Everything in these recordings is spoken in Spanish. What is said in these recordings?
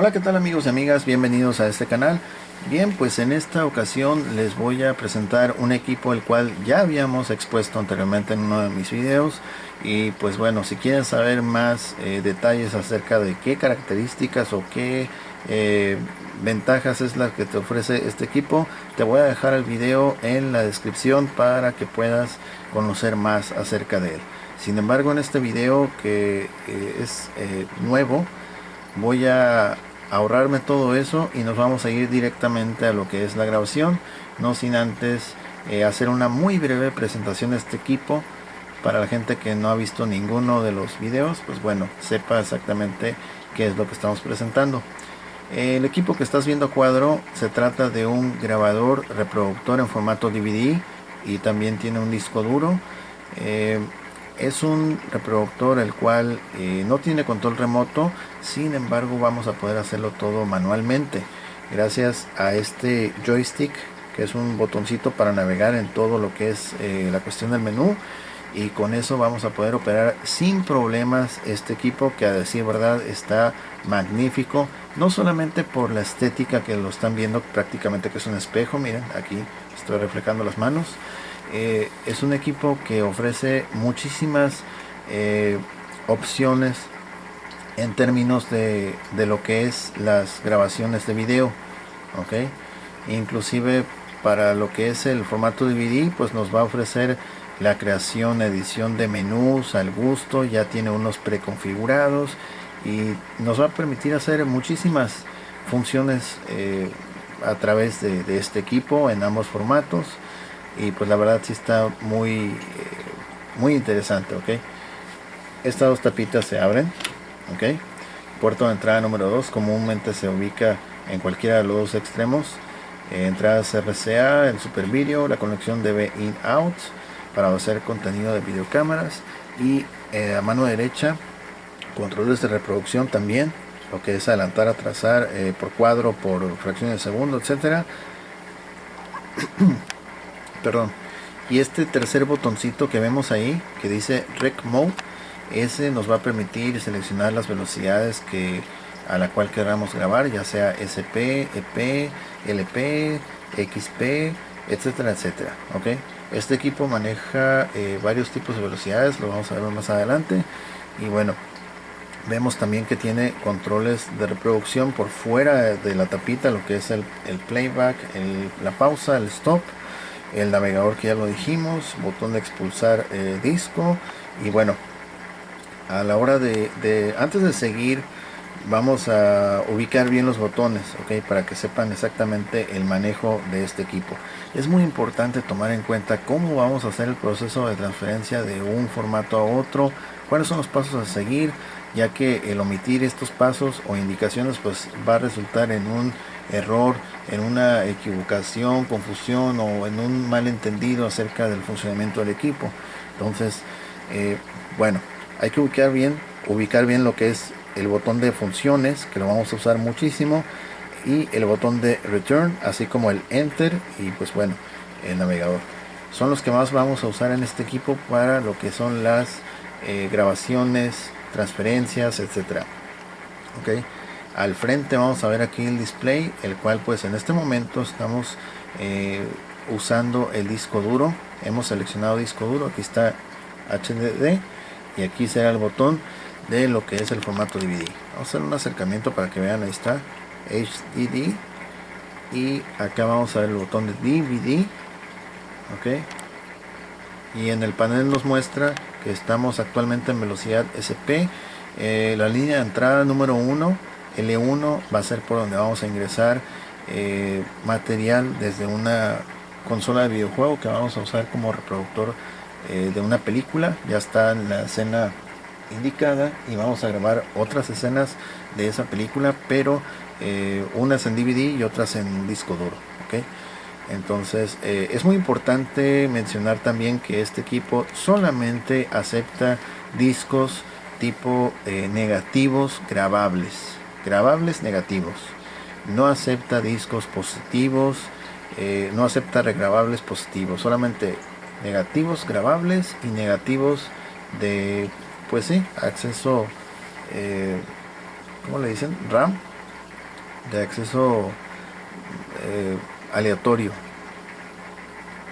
Hola, ¿qué tal amigos y amigas? Bienvenidos a este canal. Bien, pues en esta ocasión les voy a presentar un equipo el cual ya habíamos expuesto anteriormente en uno de mis videos. Y pues bueno, si quieren saber más detalles acerca de qué características o qué ventajas es la que te ofrece este equipo, te voy a dejar el video en la descripción para que puedas conocer más acerca de él. Sin embargo, en este video que es nuevo, voy a ahorrarme todo eso y nos vamos a ir directamente a lo que es la grabación, no sin antes hacer una muy breve presentación de este equipo para la gente que no ha visto ninguno de los videos. Pues bueno, sepa exactamente qué es lo que estamos presentando. El equipo que estás viendo a cuadro se trata de un grabador reproductor en formato DVD y también tiene un disco duro. Eh, es un reproductor el cual no tiene control remoto, sin embargo vamos a poder hacerlo todo manualmente gracias a este joystick, que es un botoncito para navegar en todo lo que es la cuestión del menú, y con eso vamos a poder operar sin problemas este equipo, que a decir verdad está magnífico, no solamente por la estética que lo están viendo prácticamente que es un espejo. Miren, aquí estoy reflejando las manos. Es un equipo que ofrece muchísimas opciones en términos de lo que es las grabaciones de video, ok. Inclusive para lo que es el formato DVD, pues nos va a ofrecer la creación, edición de menús al gusto, ya tiene unos preconfigurados y nos va a permitir hacer muchísimas funciones a través de este equipo en ambos formatos. Y pues la verdad sí está muy interesante, ok. Estas dos tapitas se abren, ok. Puerto de entrada número 2 comúnmente se ubica en cualquiera de los dos extremos. Entradas RCA, el Super Video, la conexión DV in-out para hacer contenido de videocámaras, y a mano derecha controles de reproducción también, lo que es adelantar, atrasar por cuadro, por fracción de segundo, etcétera. Perdón. Y este tercer botoncito que vemos ahí, que dice Rec Mode, ese nos va a permitir seleccionar las velocidades a la cual queramos grabar, ya sea SP, EP, LP, XP, etcétera, etcétera. ¿Ok? Este equipo maneja varios tipos de velocidades, lo vamos a ver más adelante. Y bueno, vemos también que tiene controles de reproducción por fuera de la tapita, lo que es el playback, la pausa, el stop, el navegador que ya lo dijimos, botón de expulsar disco. Y bueno, a la hora antes de seguir, vamos a ubicar bien los botones, ok, para que sepan exactamente el manejo de este equipo. Es muy importante tomar en cuenta cómo vamos a hacer el proceso de transferencia de un formato a otro, cuáles son los pasos a seguir, ya que el omitir estos pasos o indicaciones pues va a resultar en un error, en una equivocación, confusión o en un malentendido acerca del funcionamiento del equipo. Entonces, bueno, hay que ubicar bien lo que es el botón de funciones, que lo vamos a usar muchísimo, y el botón de return, así como el enter y pues bueno, el navegador. Son los que más vamos a usar en este equipo para lo que son las grabaciones, transferencias, etcétera. Ok, al frente vamos a ver aquí el display, el cual pues en este momento estamos usando el disco duro. Hemos seleccionado disco duro, aquí está HDD, y aquí será el botón de lo que es el formato DVD. Vamos a hacer un acercamiento para que vean, ahí está HDD, y acá vamos a ver el botón de DVD, ok. Y en el panel nos muestra que estamos actualmente en velocidad SP. La línea de entrada número 1, L1, va a ser por donde vamos a ingresar material desde una consola de videojuego que vamos a usar como reproductor de una película. Ya está en la escena indicada y vamos a grabar otras escenas de esa película, pero unas en DVD y otras en disco duro, ¿ok? Entonces es muy importante mencionar también que este equipo solamente acepta discos tipo negativos grabables negativos. No acepta discos positivos, no acepta regrabables positivos, solamente negativos grabables y negativos de, pues sí, acceso, ¿cómo le dicen? RAM, de acceso aleatorio.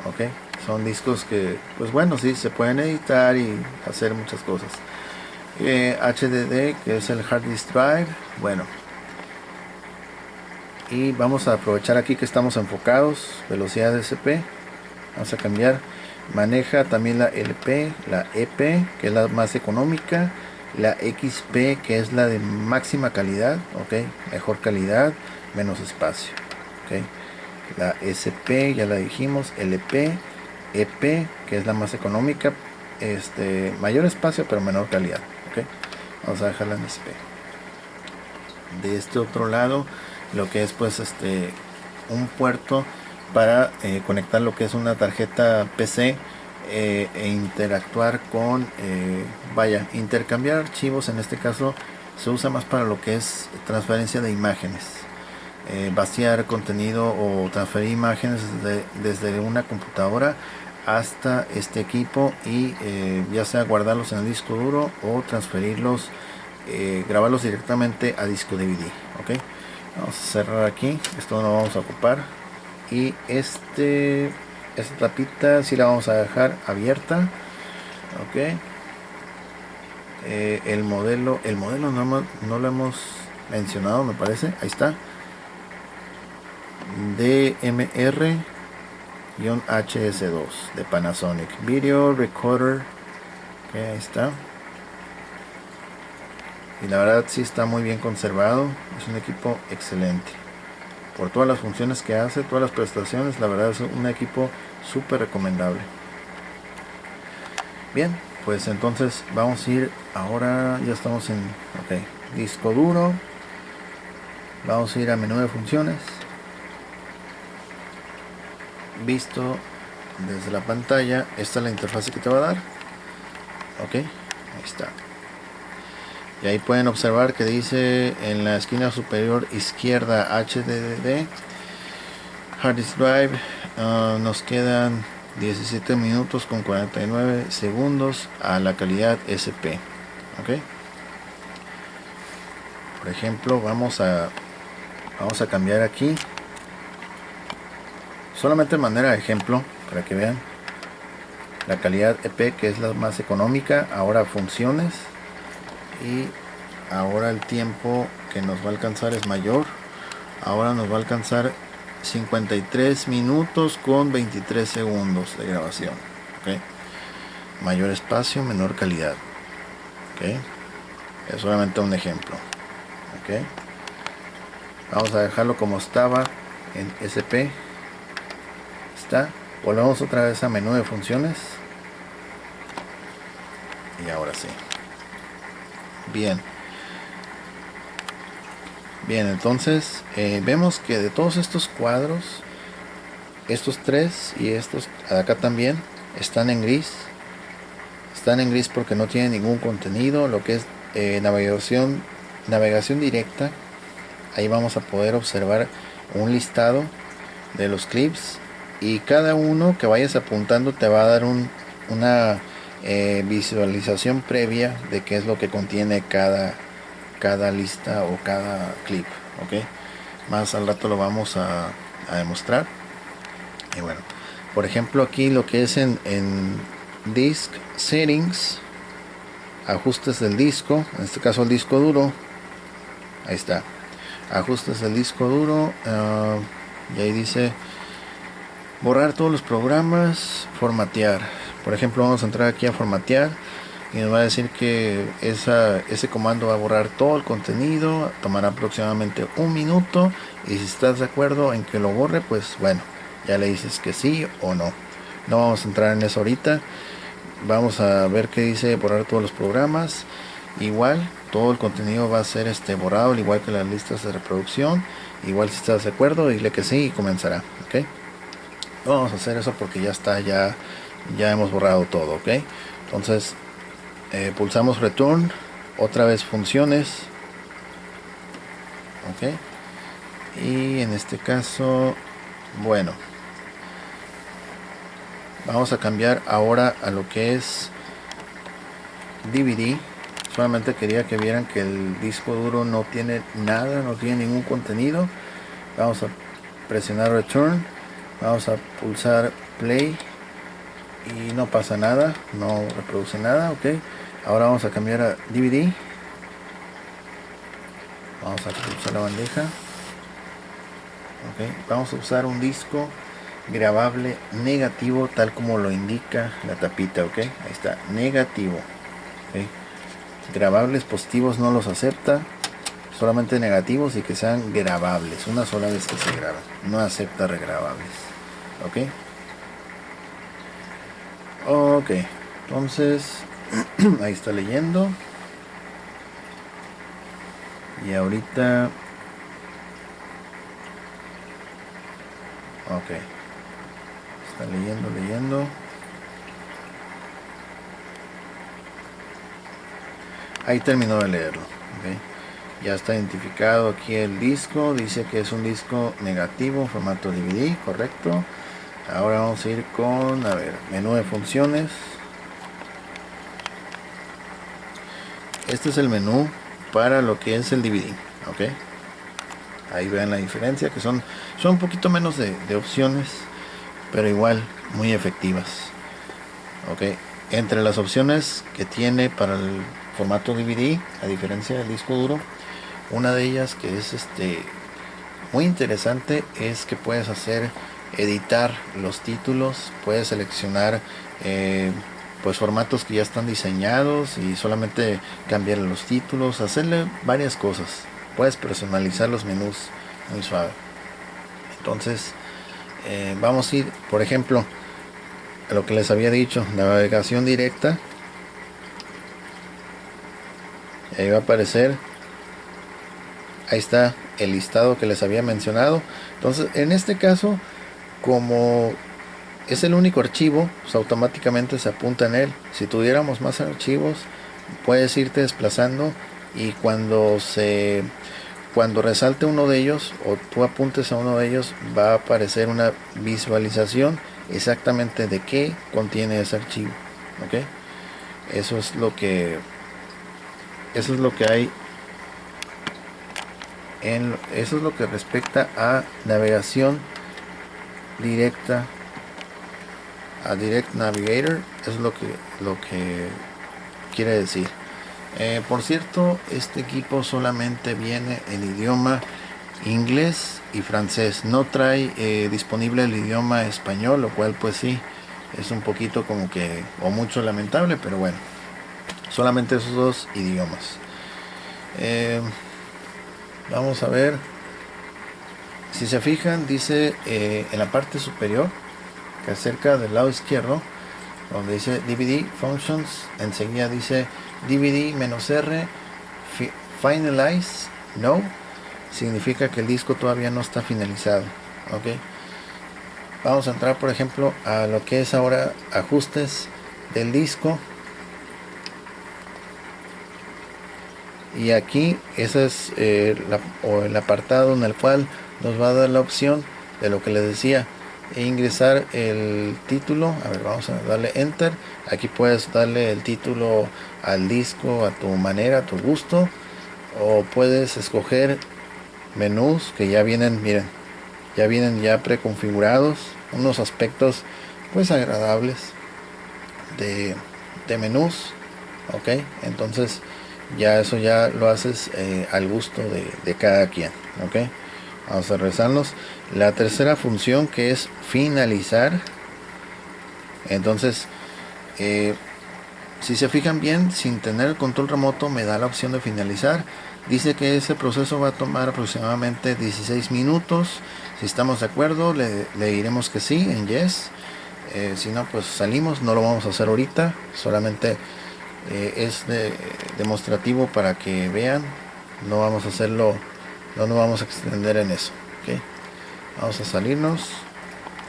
Ok, son discos que, pues bueno, sí, se pueden editar y hacer muchas cosas. HDD, que es el Hard Disk Drive. Bueno, y vamos a aprovechar aquí que estamos enfocados, velocidad de SP. Vamos a cambiar. Maneja también la LP, la EP, que es la más económica, la XP, que es la de máxima calidad, ok, mejor calidad, menos espacio, ok. La SP ya la dijimos, LP, EP, que es la más económica, mayor espacio pero menor calidad, ok. Vamos a dejarla en SP. De este otro lado, lo que es pues un puerto para conectar lo que es una tarjeta PC e interactuar con vaya, intercambiar archivos. En este caso se usa más para lo que es transferencia de imágenes, vaciar contenido o transferir imágenes desde una computadora hasta este equipo y ya sea guardarlos en el disco duro o transferirlos, grabarlos directamente a disco DVD. Ok, vamos a cerrar aquí, esto no lo vamos a ocupar. Y esta tapita sí la vamos a dejar abierta. Ok, el modelo no lo hemos mencionado, me parece. Ahí está, DMR-HS2 de Panasonic Video Recorder. Ok, ahí está. Y la verdad sí está muy bien conservado. Es un equipo excelente por todas las funciones que hace, todas las prestaciones. La verdad es un equipo súper recomendable. Bien, pues entonces vamos a ir ahora, ya estamos en disco duro. Vamos a ir a menú de funciones, visto desde la pantalla. Esta es la interfaz que te va a dar. Ok, ahí está. Y ahí pueden observar que dice en la esquina superior izquierda HDD Hard Disk Drive. Nos quedan 17 minutos con 49 segundos a la calidad SP. Ok, por ejemplo vamos a cambiar aquí solamente de manera de ejemplo para que vean la calidad EP, que es la más económica. Ahora funciones, y ahora el tiempo que nos va a alcanzar es mayor. Ahora nos va a alcanzar 53 minutos con 23 segundos de grabación. Okay. Mayor espacio, menor calidad. Okay. Es solamente un ejemplo. Okay. Vamos a dejarlo como estaba en SP. Está. Volvemos otra vez a menú de funciones. Y ahora sí. Bien. Bien, entonces vemos que de todos estos cuadros, estos tres y estos acá también están en gris. Están en gris porque no tienen ningún contenido. Lo que es navegación directa, ahí vamos a poder observar un listado de los clips, y cada uno que vayas apuntando te va a dar una visualización previa de qué es lo que contiene cada lista o cada clip. Ok, más al rato lo vamos a demostrar. Y bueno, por ejemplo aquí lo que es en Disk Settings, ajustes del disco, en este caso el disco duro. Ahí está, ajustes del disco duro, y ahí dice borrar todos los programas, formatear. Por ejemplo, vamos a entrar aquí a formatear y nos va a decir que ese comando va a borrar todo el contenido. Tomará aproximadamente un minuto, y si estás de acuerdo en que lo borre, pues bueno, ya le dices que sí o no. No vamos a entrar en eso ahorita. Vamos a ver qué dice borrar todos los programas. Igual todo el contenido va a ser borrado, al igual que las listas de reproducción. Igual si estás de acuerdo, dile que sí y comenzará. Ok, no vamos a hacer eso porque ya está, ya hemos borrado todo. Ok, entonces pulsamos return, otra vez funciones. Ok, y en este caso, bueno, vamos a cambiar ahora a lo que es DVD. solamente quería que vieran que el disco duro no tiene nada, no tiene ningún contenido. Vamos a presionar return, vamos a pulsar play y no pasa nada, no reproduce nada. Ok, ahora vamos a cambiar a DVD, vamos a pulsar la bandeja. Ok, vamos a usar un disco grabable negativo tal como lo indica la tapita. Ok, ahí está, negativo. Okay. Grabables positivos no los acepta, solamente negativos y que sean grabables una sola vez que se graba, no acepta regrabables. Ok, ok, entonces ahí está leyendo y ahorita ok, está leyendo. Ahí terminó de leerlo. Okay. Ya está identificado aquí el disco, dice que es un disco negativo, formato DVD, correcto. Ahora vamos a ir con, a ver, menú de funciones. Este es el menú para lo que es el DVD, ok. Ahí vean la diferencia, que son un poquito menos de opciones, pero igual muy efectivas. Ok, entre las opciones que tiene para el formato DVD, a diferencia del disco duro, una de ellas que es muy interesante es que puedes editar los títulos, puedes seleccionar pues formatos que ya están diseñados y solamente cambiar los títulos, hacerle varias cosas. Puedes personalizar los menús muy suave. Entonces vamos a ir, por ejemplo, a lo que les había dicho, navegación directa. Ahí va a aparecer, ahí está el listado que les había mencionado. Entonces en este caso, como es el único archivo, pues automáticamente se apunta en él. Si tuviéramos más archivos, puedes irte desplazando y cuando resalte uno de ellos o tú apuntes a uno de ellos, va a aparecer una visualización exactamente de qué contiene ese archivo. ¿Ok? Eso es lo que hay eso es lo que respecta a navegación directa, a Direct Navigator. Eso es lo que quiere decir. Por cierto, este equipo solamente viene el idioma inglés y francés, no trae disponible el idioma español, lo cual pues sí es un poquito como que o mucho lamentable, pero bueno, solamente esos dos idiomas. Vamos a ver, si se fijan, dice en la parte superior, que cerca del lado izquierdo, donde dice DVD Functions, enseguida dice DVD-R Finalize No, significa que el disco todavía no está finalizado. Ok, vamos a entrar por ejemplo a lo que es ahora ajustes del disco, y aquí ese es el apartado en el cual nos va a dar la opción de lo que les decía, ingresar el título. A ver, vamos a darle enter. Aquí puedes darle el título al disco a tu manera, a tu gusto, o puedes escoger menús que ya vienen, miren, ya vienen ya preconfigurados, unos aspectos pues agradables de menús. Ok, entonces ya eso ya lo haces al gusto de cada quien. Ok, vamos a rezarnos la tercera función, que es finalizar. Entonces si se fijan bien, sin tener el control remoto me da la opción de finalizar. Dice que ese proceso va a tomar aproximadamente 16 minutos. Si estamos de acuerdo, le diremos que sí, en yes. Si no, pues salimos. No lo vamos a hacer ahorita, solamente es demostrativo para que vean. No vamos a hacerlo, no nos vamos a extender en eso. ¿Okay? Vamos a salirnos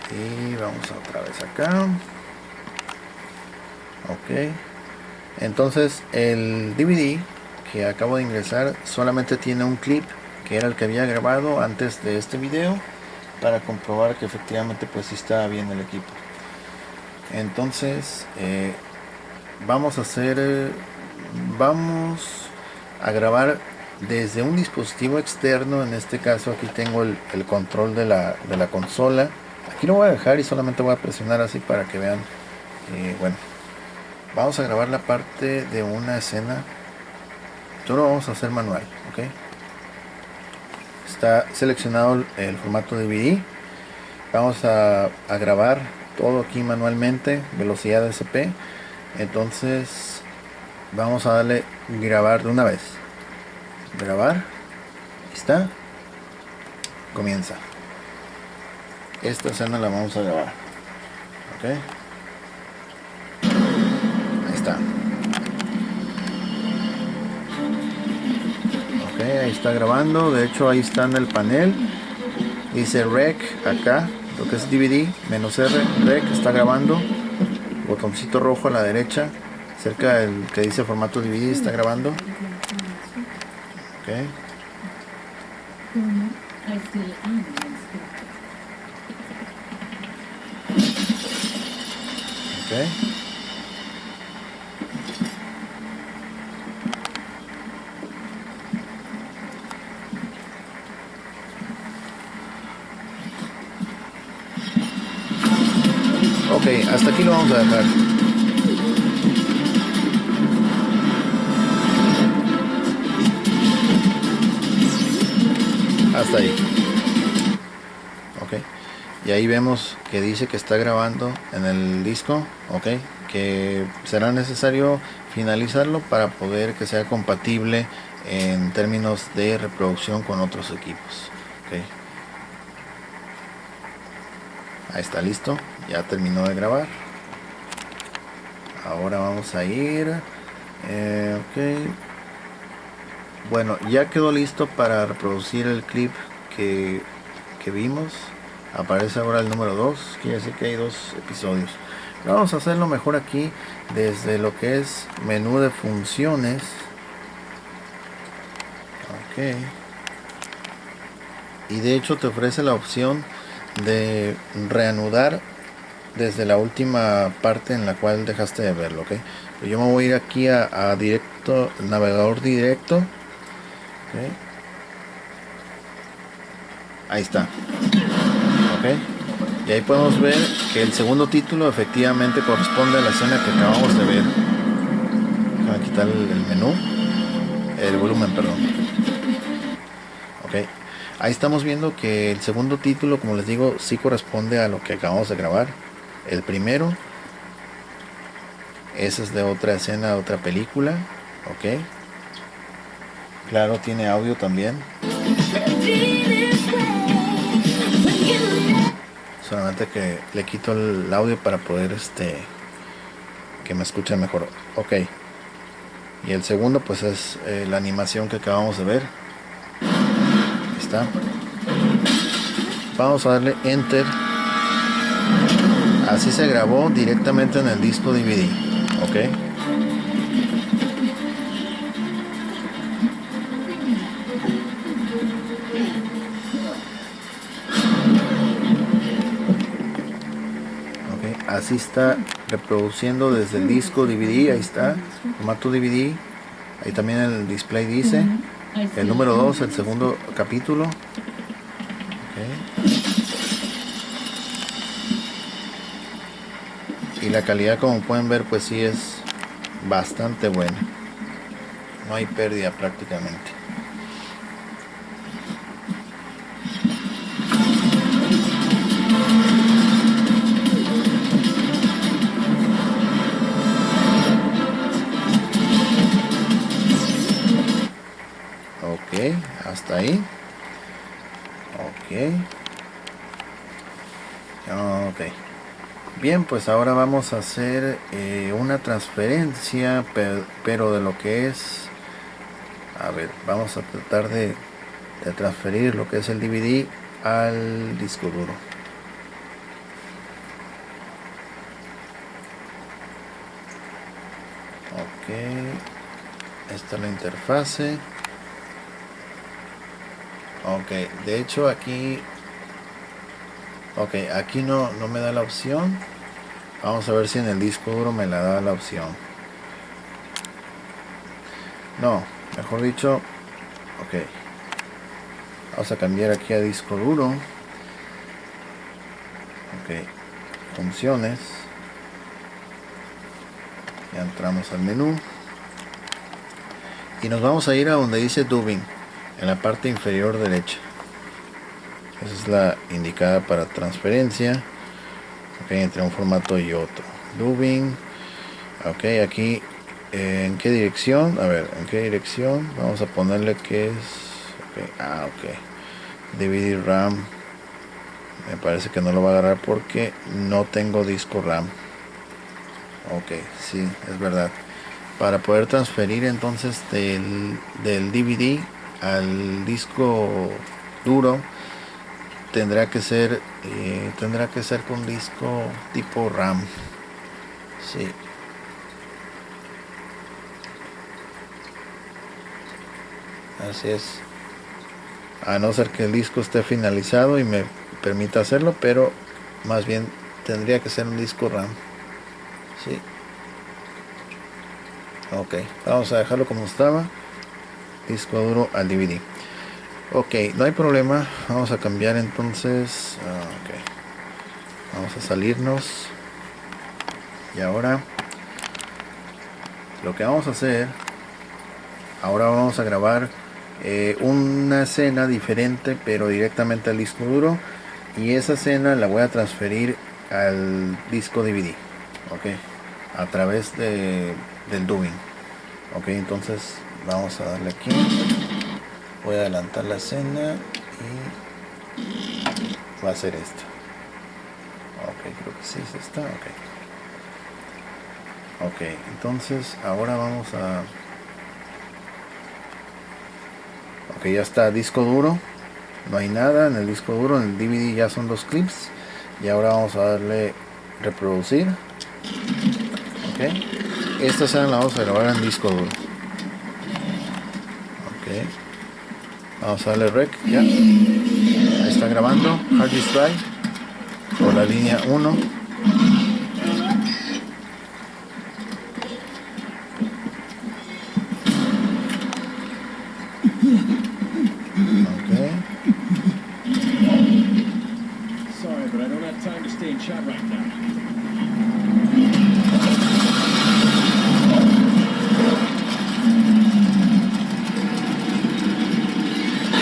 y vamos otra vez acá. Ok, entonces el DVD que acabo de ingresar solamente tiene un clip que era el que había grabado antes de este video, para comprobar que efectivamente pues sí está bien el equipo. Entonces vamos a hacer vamos a grabar desde un dispositivo externo. En este caso aquí tengo el control de la consola. Aquí lo voy a dejar y solamente voy a presionar así para que vean. Bueno, vamos a grabar la parte de una escena. Todo lo vamos a hacer manual, ¿ok? Está seleccionado el formato DVD. Vamos a grabar todo aquí manualmente, velocidad SP. Entonces vamos a darle grabar de una vez. Grabar. Ahí está. Comienza. Esta escena la vamos a grabar. Ok. Ahí está. Ok, ahí está grabando. De hecho ahí está en el panel. Dice Rec acá. Lo que es DVD, menos R. Rec está grabando. Botoncito rojo a la derecha. Cerca del que dice formato DVD está grabando. Ok. Ok. Ok, hasta aquí lo vamos a dejar. Hasta ahí. Ok. Y ahí vemos que dice que está grabando en el disco. Ok. Que será necesario finalizarlo para poder que sea compatible en términos de reproducción con otros equipos. Ok. Ahí está listo. Ya terminó de grabar. Ahora vamos a ir. Ok. Bueno, ya quedó listo para reproducir el clip que vimos. Aparece ahora el número 2, quiere decir que hay 2 episodios. Vamos a hacerlo mejor aquí desde lo que es menú de funciones. Ok. Y de hecho te ofrece la opción de reanudar desde la última parte en la cual dejaste de verlo. Ok. Pero yo me voy a ir aquí a directo, navegador directo. Okay. Ahí está. Ok. Y ahí podemos ver que el segundo título efectivamente corresponde a la escena que acabamos de ver. Voy a quitar el menú, el volumen, perdón. Ok. Ahí estamos viendo que el segundo título, como les digo, sí corresponde a lo que acabamos de grabar. El primero, ese es de otra escena, de otra película. Ok. Claro, tiene audio también. Solamente que le quito el audio para poder que me escuchen mejor. Ok. Y el segundo pues es la animación que acabamos de ver. Ahí está. Vamos a darle enter. Así se grabó directamente en el disco DVD. Ok. Ok, así está reproduciendo desde el disco DVD. Ahí está, formato DVD. Ahí también el display dice el número 2, el segundo capítulo. Okay. Y la calidad, como pueden ver, pues sí es bastante buena. No hay pérdida prácticamente. Ok, hasta ahí. Ok. Ok. Bien, pues ahora vamos a hacer una transferencia, pero de lo que es... A ver, vamos a tratar de transferir lo que es el DVD al disco duro. Ok. Esta es la interfase. Ok, de hecho aquí... Ok, aquí no me da la opción. Vamos a ver si en el disco duro me la da la opción. no, mejor dicho, ok, vamos a cambiar aquí a disco duro. Ok, funciones, ya entramos al menú y nos vamos a ir a donde dice dubbing, en la parte inferior derecha. Esa es la indicada para transferencia. Ok, entre un formato y otro. Dubbing. Ok, aquí en qué dirección. A ver, en qué dirección. Vamos a ponerle que es. Ok, ok. DVD RAM. Me parece que no lo va a agarrar porque no tengo disco RAM. Ok, sí, es verdad. Para poder transferir entonces del DVD al disco duro tendrá que ser con disco tipo RAM. Sí, así es. A no ser que el disco esté finalizado y me permita hacerlo, pero más bien tendría que ser un disco RAM. Sí. Ok, vamos a dejarlo como estaba. Disco duro al DVD. Ok, no hay problema. Vamos a cambiar entonces. Ok, vamos a salirnos. Y ahora lo que vamos a hacer, ahora vamos a grabar una escena diferente, pero directamente al disco duro. Y esa escena la voy a transferir al disco DVD. Ok, a través del dubbing. Ok, entonces vamos a darle aquí. Voy a adelantar la escena y va a ser esta. Ok, creo que sí es esta. Ok, entonces ahora vamos a... Ok, ya está disco duro. No hay nada en el disco duro. En el DVD ya son los clips. Y ahora vamos a darle reproducir. Ok, esta escena la vamos a grabar en disco duro. Ok, vamos a darle rec. Ya, ahí está grabando. Hard disk drive por la línea 1. Ok. Sorry, but I don't have time to stay in chat right now.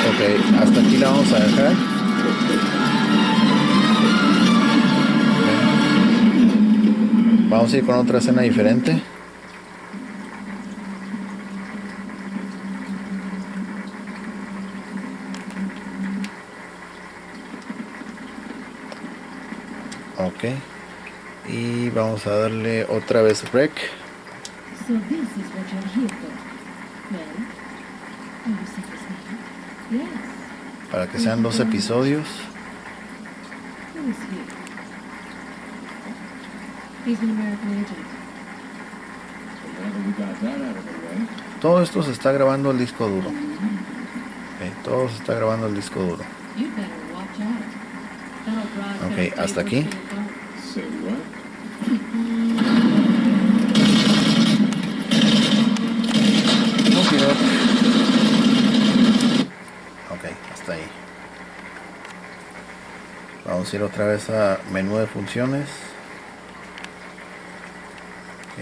Ok, hasta aquí la vamos a dejar. Vamos a ir con otra escena diferente. Ok, y vamos a darle otra vez rec So this is what you're here for. Well, are you satisfied? Yes. para que sean 2 episodios. Who is he? He's an American agent. So now that we got that out of the way. Todo esto se está grabando el disco duro. Ok, todo se está grabando el disco duro. You'd better watch out. That'll broadcast Ok, hasta aquí. papers to your phone. Say what? Ok, hasta ahí. Vamos a ir otra vez a menú de funciones. Ok,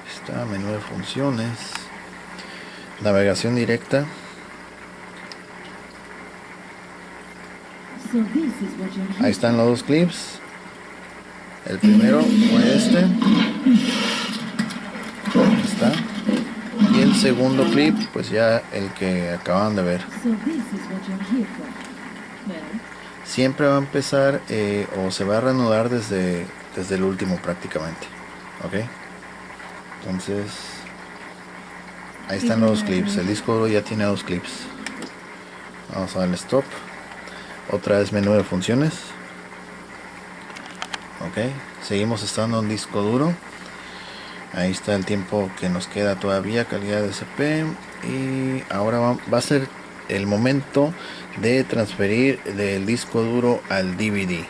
está menú de funciones, navegación directa. So this is what you're here Ahí están los 2 clips. El primero fue este. Ahí está. Y el segundo clip, pues ya el que acaban de ver. for. So this is what you're here for. Well, Siempre va a empezar o se va a reanudar desde el último prácticamente. Ok. Entonces, ahí están los 2 clips. El disco duro ya tiene 2 clips. Vamos a darle stop. Otra vez menú de funciones. Ok, seguimos estando en disco duro. Ahí está el tiempo que nos queda todavía, calidad de SP. Y ahora va a ser el momento de transferir del disco duro al DVD.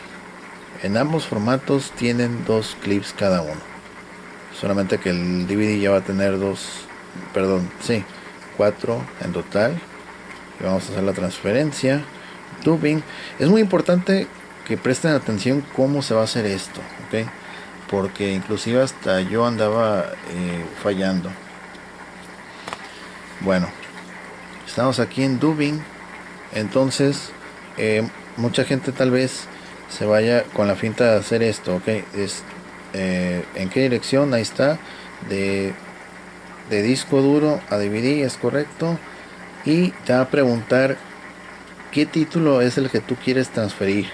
En ambos formatos tienen 2 clips cada uno. Solamente que el DVD ya va a tener 2 perdón, sí, 4 en total. Y vamos a hacer la transferencia. Dubbing. Es muy importante que presten atención cómo se va a hacer esto, ¿ok? Porque inclusive hasta yo andaba fallando. Bueno, estamos aquí en Dubbing. Entonces, mucha gente tal vez se vaya con la finta de hacer esto, ¿ok? ¿En qué dirección? Ahí está. De disco duro a DVD, es correcto. Y te va a preguntar qué título es el que tú quieres transferir.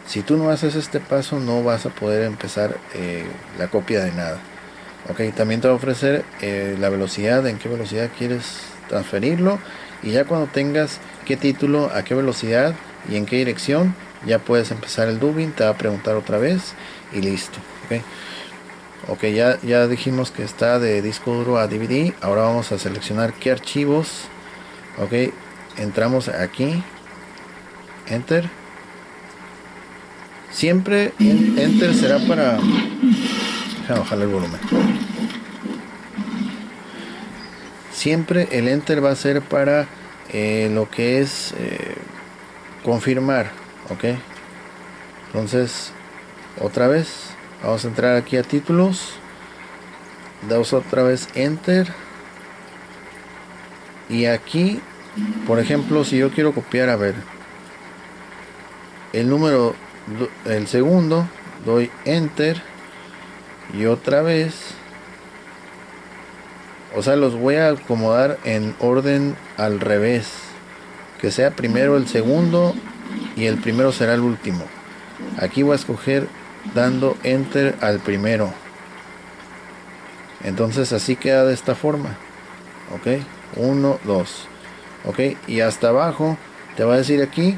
Si tú no haces este paso, no vas a poder empezar la copia de nada. Ok, también te va a ofrecer la velocidad, en qué velocidad quieres transferirlo. Y ya cuando tengas qué título, a qué velocidad y en qué dirección, ya puedes empezar el dubbing. Te va a preguntar otra vez y listo. Ok, ya dijimos que está de disco duro a DVD. Ahora vamos a seleccionar qué archivos. Ok, entramos aquí, enter. Siempre enter será para... Déjame bajarle el volumen. Siempre el enter va a ser para lo que es confirmar. Ok, entonces otra vez vamos a entrar aquí a títulos, damos otra vez enter. Y aquí, por ejemplo, si yo quiero copiar, a ver, el número, el segundo, doy enter. Y otra vez, o sea, los voy a acomodar en orden al revés, que sea primero el segundo y el primero será el último. Aquí voy a escoger dando enter al primero. Entonces así queda de esta forma. Ok, 1, 2. Ok, y hasta abajo te va a decir aquí,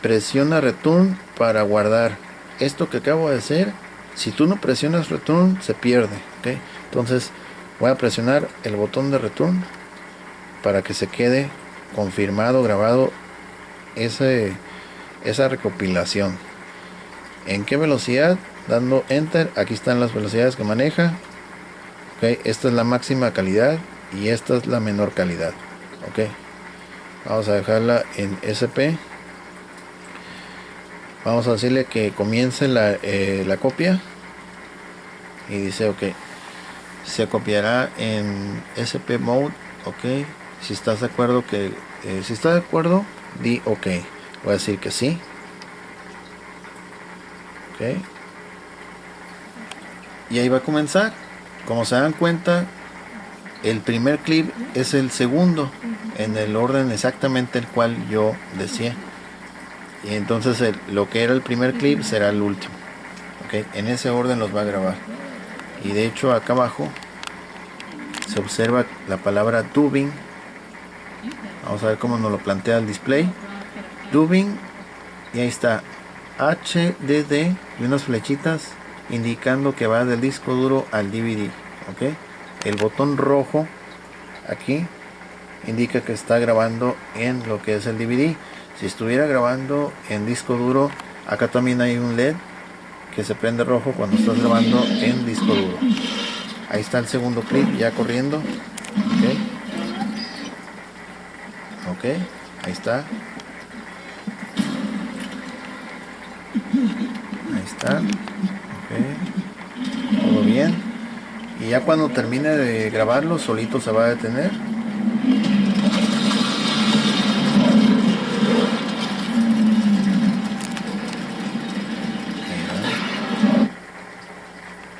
presiona return para guardar. Esto que acabo de hacer, si tú no presionas return, se pierde. Ok, entonces voy a presionar el botón de return para que se quede confirmado, grabado esa recopilación. ¿En qué velocidad? Dando enter, aquí están las velocidades que maneja. Ok, esta es la máxima calidad y esta es la menor calidad. Ok, vamos a dejarla en SP. Vamos a decirle que comience la copia. Y dice ok, se copiará en SP mode. Ok, si estás de acuerdo si estás de acuerdo, di ok. Voy a decir que sí. Ok, y ahí va a comenzar. Como se dan cuenta, el primer clip es el segundo en el orden exactamente el cual yo decía. Y entonces lo que era el primer clip será el último. Ok, en ese orden los va a grabar. Y de hecho acá abajo se observa la palabra dubbing. Vamos a ver cómo nos lo plantea el display. Dubbing, y ahí está HDD y unas flechitas indicando que va del disco duro al DVD. Ok, el botón rojo aquí indica que está grabando en lo que es el DVD. Si estuviera grabando en disco duro, acá también hay un LED que se prende rojo cuando estás grabando en disco duro. Ahí está el segundo clip ya corriendo. Ok, ahí está. Ahí está. Ok, todo bien. Y ya cuando termine de grabarlo, solito se va a detener.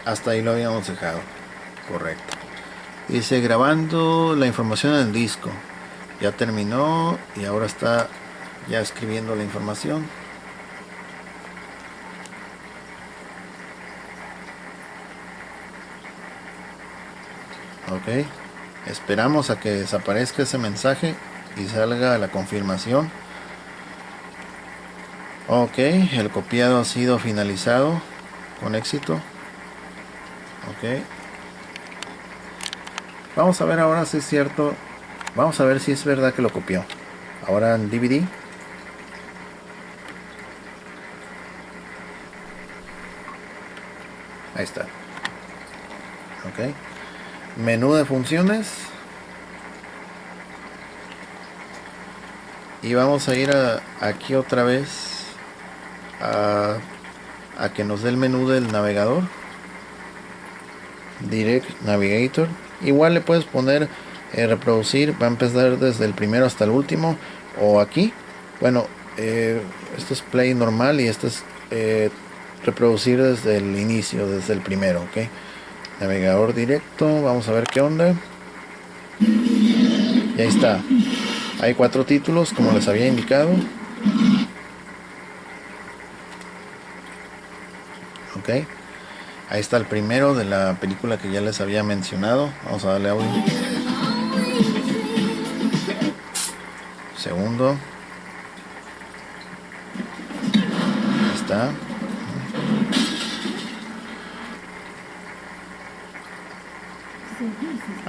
Hasta ahí lo habíamos dejado. Correcto. Dice grabando la información en el disco. Ya terminó y ahora está ya escribiendo la información. Ok. Esperamos a que desaparezca ese mensaje y salga la confirmación. Ok, el copiado ha sido finalizado con éxito. Ok. Vamos a ver ahora si es cierto. Vamos a ver si es verdad que lo copió. Ahora en DVD. Ahí está. Ok. Menú de funciones. y vamos a ir aquí otra vez a que nos dé el menú del navegador, Direct Navigator. Igual le puedes poner reproducir, va a empezar desde el primero hasta el último, o aquí, bueno, esto es play normal y esto es reproducir desde el inicio, desde el primero, ok. Navegador directo, vamos a ver qué onda. Y ahí está, hay 4 títulos como les había indicado, ok. Ahí está el primero de la película que ya les había mencionado. Vamos a darle audio. Segundo. Ahí está.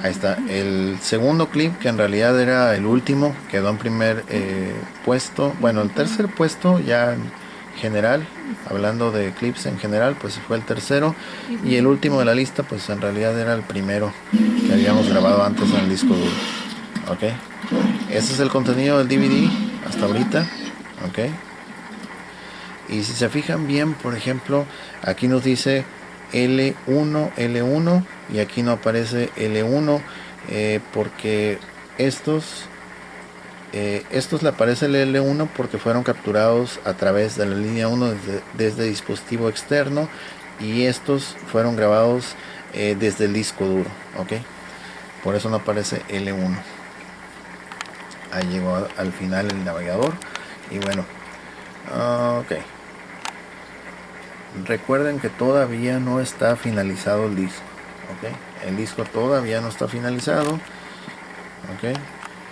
Ahí está. El segundo clip, que en realidad era el último, quedó en primer puesto. Bueno, el tercer puesto ya en general. Hablando de clips en general, pues fue el tercero. Y el último de la lista, pues en realidad era el primero que habíamos grabado antes en el disco duro. Ok. Ese es el contenido del DVD hasta ahorita. Ok. Y si se fijan bien, por ejemplo, aquí nos dice L1 y aquí no aparece L1 porque estos le aparece el L1 porque fueron capturados a través de la línea 1 desde dispositivo externo, y estos fueron grabados desde el disco duro, ok. Por eso no aparece L1. Ahí llegó al final el navegador. Y bueno, ok. Recuerden que todavía no está finalizado el disco, ok. El disco todavía no está finalizado, ok.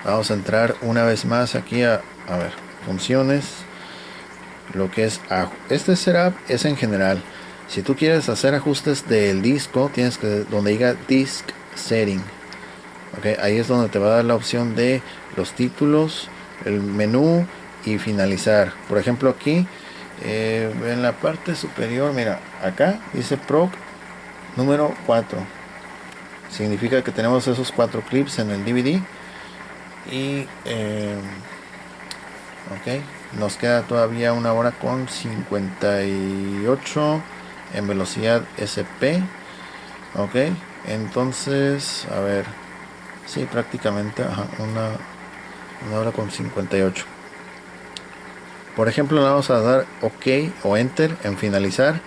Vamos a entrar una vez más aquí a ver, funciones, lo que es este setup es en general. Si tú quieres hacer ajustes del disco, tienes que, donde diga Disk Setting, ok, ahí es donde te va a dar la opción de los títulos, el menú y finalizar. Por ejemplo, aquí en la parte superior, mira, acá dice Proc número 4. Significa que tenemos esos 4 clips en el DVD. Y ok, nos queda todavía 1 hora con 58 en velocidad SP. Ok, entonces a ver, sí, prácticamente una hora con 58. Por ejemplo, le vamos a dar ok o enter en finalizar,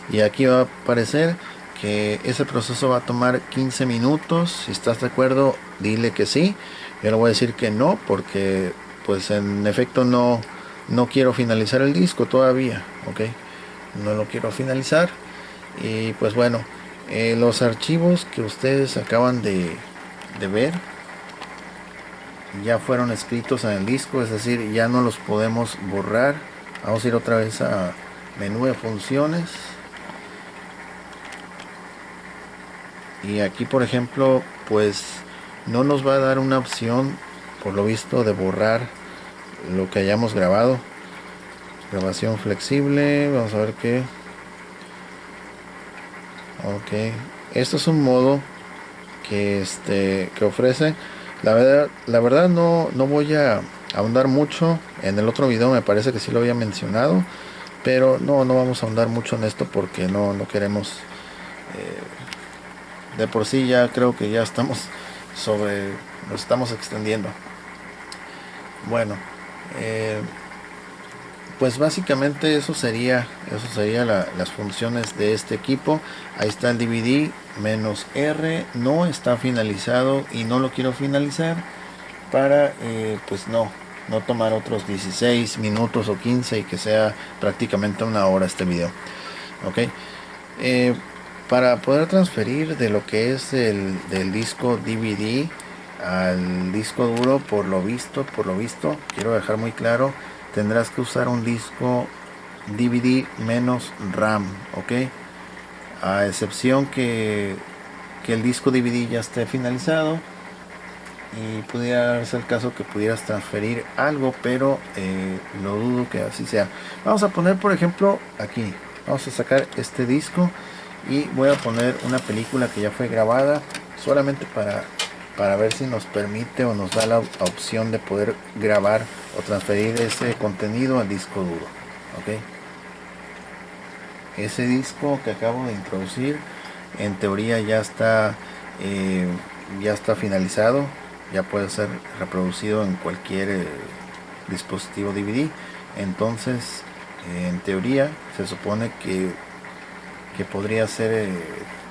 y aquí va a aparecer que ese proceso va a tomar 15 minutos. Si estás de acuerdo, dile que sí. Yo le voy a decir que no, porque pues en efecto no quiero finalizar el disco todavía, ok, no lo quiero finalizar. Y pues bueno, los archivos que ustedes acaban de ver ya fueron escritos en el disco, es decir, ya no los podemos borrar. Vamos a ir otra vez a menú de funciones, y aquí por ejemplo pues no nos va a dar una opción, por lo visto, de borrar lo que hayamos grabado. Grabación flexible, vamos a ver qué. Ok, esto es un modo que que ofrece. La verdad no voy a ahondar mucho. En el otro video me parece que sí lo había mencionado, pero no vamos a ahondar mucho en esto porque no queremos. De por sí ya creo que ya estamos nos estamos extendiendo. Bueno, pues básicamente eso sería las funciones de este equipo. Ahí está el DVD -R, no está finalizado y no lo quiero finalizar para pues no tomar otros 16 minutos o 15 y que sea prácticamente 1 hora este video, ok. Para poder transferir de lo que es del disco DVD al disco duro, por lo visto, quiero dejar muy claro, tendrás que usar un disco DVD menos RAM, ok, a excepción que el disco DVD ya esté finalizado y pudiera darse el caso que pudieras transferir algo, pero lo dudo que así sea. Vamos a poner, por ejemplo, aquí vamos a sacar este disco y voy a poner una película que ya fue grabada, solamente para ver si nos permite o nos da la opción de poder grabar o transferir ese contenido al disco duro. Ok, ese disco que acabo de introducir en teoría ya está finalizado, ya puede ser reproducido en cualquier dispositivo DVD. Entonces en teoría se supone que podría ser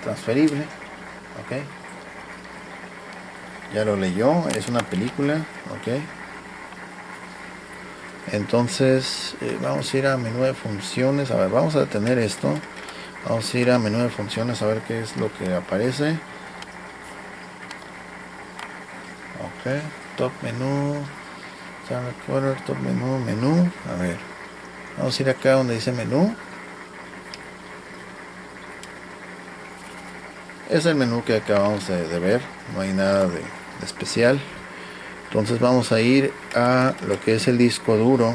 transferible. Ok, ya lo leyó, es una película. Ok, entonces vamos a ir a menú de funciones. A ver, vamos a detener esto. Vamos a ir a menú de funciones a ver qué es lo que aparece. Ok, top menú, top menú. A ver, vamos a ir acá donde dice menú. Es el menú que acabamos de ver, no hay nada de especial. Entonces vamos a ir a lo que es el disco duro.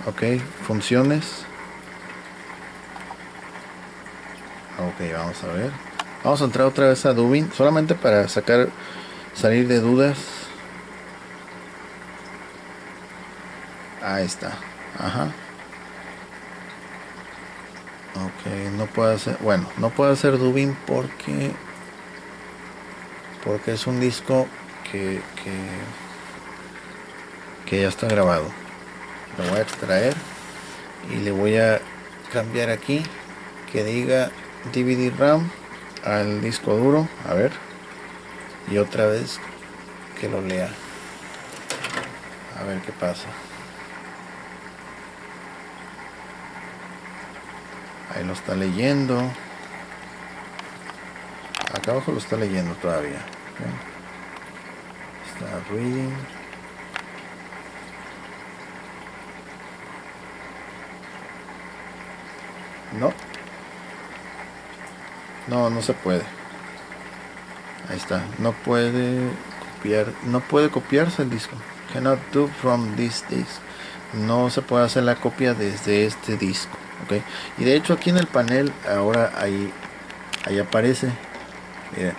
Ok, funciones. Ok, vamos a ver. Vamos a entrar otra vez a Dubin, solamente para salir de dudas. Ahí está. Ajá. Ok, no puedo hacer, bueno, no puedo hacer dubbing porque es un disco que ya está grabado. Lo voy a extraer y le voy a cambiar aquí que diga DVD RAM al disco duro. A ver, y otra vez que lo lea, a ver qué pasa. Ahí lo está leyendo. Acá abajo lo está leyendo todavía. ¿Okay? Está reading. No se puede. Ahí está. No puede copiarse el disco. Cannot do from this disc. No se puede hacer la copia desde este disco. ¿Okay? Y de hecho aquí en el panel ahora ahí aparece. Miren,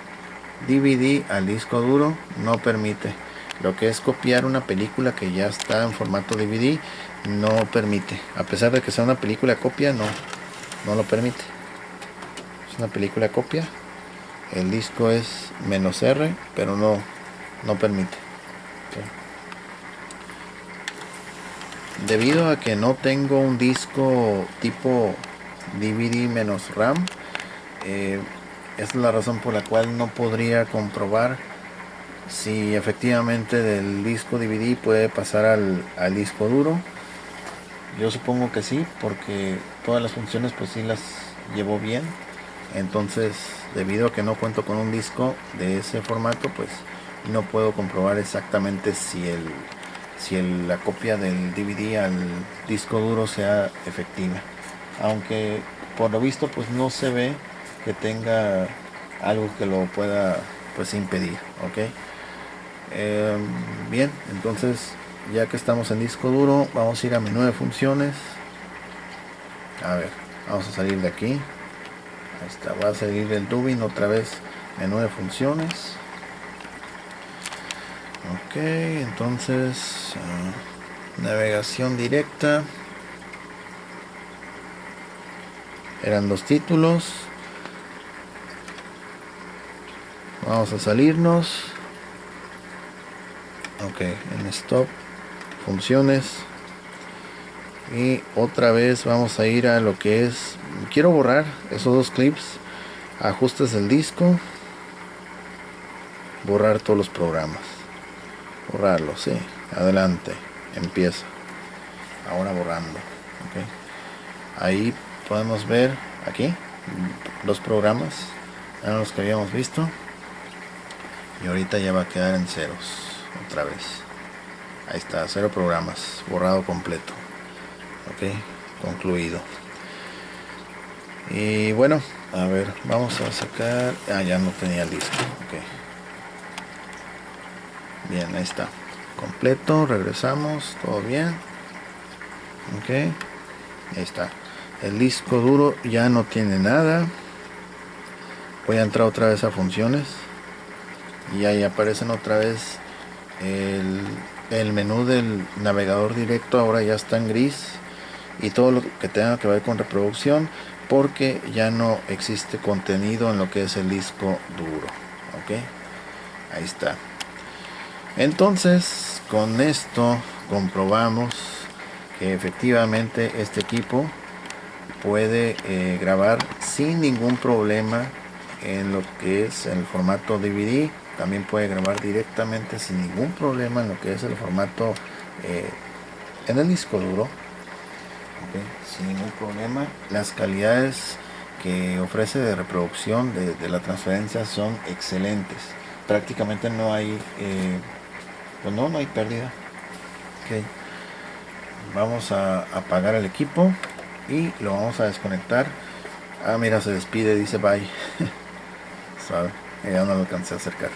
DVD al disco duro no permite. Lo que es copiar una película que ya está en formato DVD no permite. A pesar de que sea una película copia, no lo permite. Es una película copia. El disco es "-R", pero no permite. Okay. Debido a que no tengo un disco tipo DVD-RAM, es la razón por la cual no podría comprobar si efectivamente del disco DVD puede pasar al disco duro. Yo supongo que sí, porque todas las funciones pues sí las llevó bien. Entonces, debido a que no cuento con un disco de ese formato, pues no puedo comprobar exactamente si la copia del DVD al disco duro sea efectiva. Aunque por lo visto pues no se ve que tenga algo que lo pueda pues impedir. Ok, bien, entonces ya que estamos en disco duro, vamos a ir a menú de funciones. A ver, vamos a salir de aquí. Ahí está, voy a salir del dubbing otra vez, menú de funciones. Ok, entonces navegación directa. Eran 2 títulos. Vamos a salirnos. Ok, en stop, funciones. Y otra vez vamos a ir a lo que es, quiero borrar esos 2 clips. Ajustes del disco, borrar todos los programas, borrarlos, sí, adelante, empieza, ahora borrando. Okay. Ahí podemos ver aquí 2 programas, eran los que habíamos visto, y ahorita ya va a quedar en ceros otra vez. Ahí está, 0 programas, borrado completo. Ok, concluido. Y bueno, a ver, vamos a sacar, ya no tenía el disco. Ok, bien, ahí está, completo. Regresamos, todo bien. Ok, ahí está, el disco duro ya no tiene nada. Voy a entrar otra vez a funciones y ahí aparecen otra vez el menú del navegador directo. Ahora ya está en gris, y todo lo que tenga que ver con reproducción, porque ya no existe contenido en lo que es el disco duro. Ok, ahí está. Entonces con esto comprobamos que efectivamente este equipo puede grabar sin ningún problema en lo que es el formato DVD. También puede grabar directamente sin ningún problema en lo que es el formato en el disco duro. Okay, sin ningún problema. Las calidades que ofrece de reproducción de la transferencia son excelentes. Prácticamente no hay pues no hay pérdida. Okay. Vamos a apagar el equipo y lo vamos a desconectar. Ah, mira, se despide, dice bye. ¿Sabe? Ya no lo alcancé a acercar.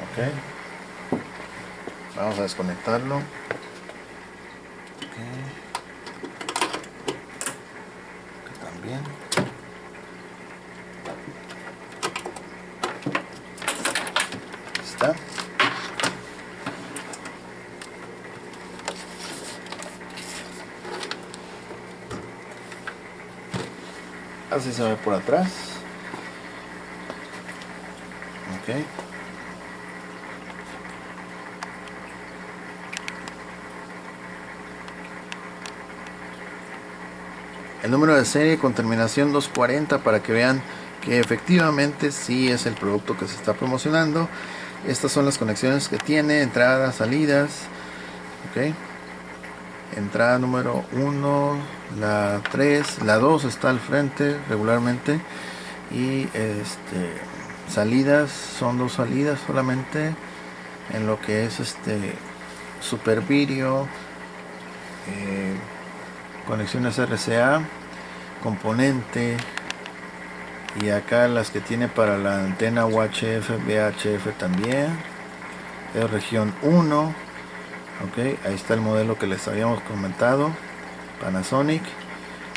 Ok, vamos a desconectarlo. También está. Así se ve por atrás. Ok. El número de serie con terminación 240, para que vean que efectivamente sí es el producto que se está promocionando. Estas son las conexiones que tiene: entradas, salidas. Ok, entrada número 1, la 3, la 2 está al frente regularmente, y salidas son 2 salidas solamente en lo que es Super Video, conexiones RCA, componente, y acá las que tiene para la antena UHF, VHF también. Es región 1. Ok, ahí está el modelo que les habíamos comentado, Panasonic,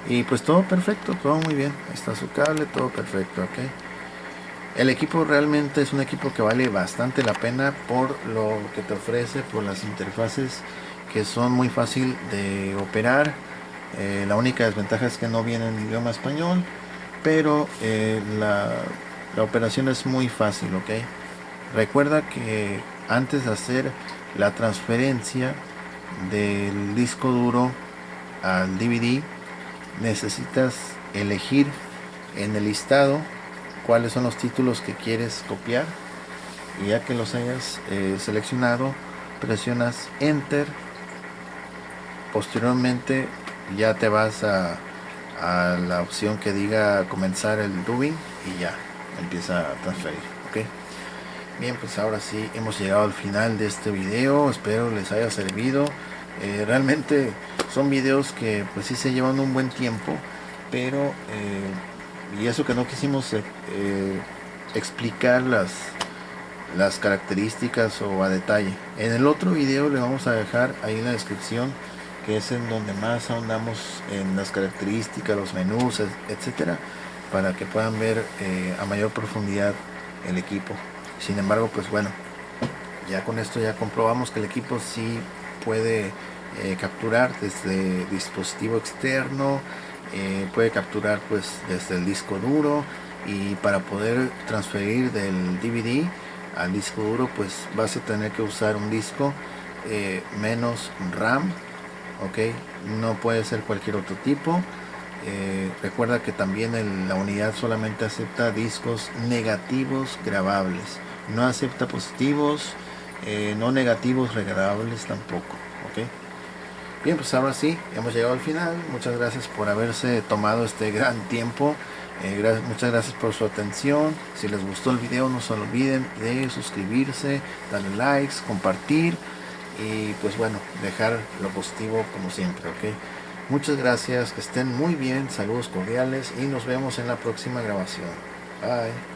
y pues todo perfecto, todo muy bien. Ahí está su cable, todo perfecto. Ok, el equipo realmente es un equipo que vale bastante la pena por lo que te ofrece, por las interfaces que son muy fácil de operar. La única desventaja es que no viene en idioma español, pero la operación es muy fácil. Ok, recuerda que antes de hacer la transferencia del disco duro al DVD, necesitas elegir en el listado cuáles son los títulos que quieres copiar, y ya que los hayas seleccionado, presionas enter. Posteriormente ya te vas a la opción que diga comenzar el dubbing, y ya empieza a transferir. Ok, bien, pues ahora sí hemos llegado al final de este video. Espero les haya servido. Realmente son videos que pues sí se llevan un buen tiempo, pero y eso que no quisimos explicar las características o a detalle. En el otro video le vamos a dejar ahí en la descripción, que es en donde más ahondamos en las características, los menús, etcétera, para que puedan ver a mayor profundidad el equipo. Sin embargo, pues bueno, ya con esto ya comprobamos que el equipo sí puede capturar desde dispositivo externo, puede capturar pues desde el disco duro, y para poder transferir del DVD al disco duro pues vas a tener que usar un disco menos RAM. Ok, no puede ser cualquier otro tipo. Recuerda que también la unidad solamente acepta discos negativos grabables, no acepta positivos, no negativos regrabables tampoco. Ok, bien, pues ahora sí hemos llegado al final. Muchas gracias por haberse tomado este gran tiempo. Muchas gracias por su atención. Si les gustó el video, no se olviden de suscribirse, darle likes, compartir, y pues bueno, dejar lo positivo como siempre. Ok, muchas gracias, que estén muy bien, saludos cordiales, y nos vemos en la próxima grabación. Bye.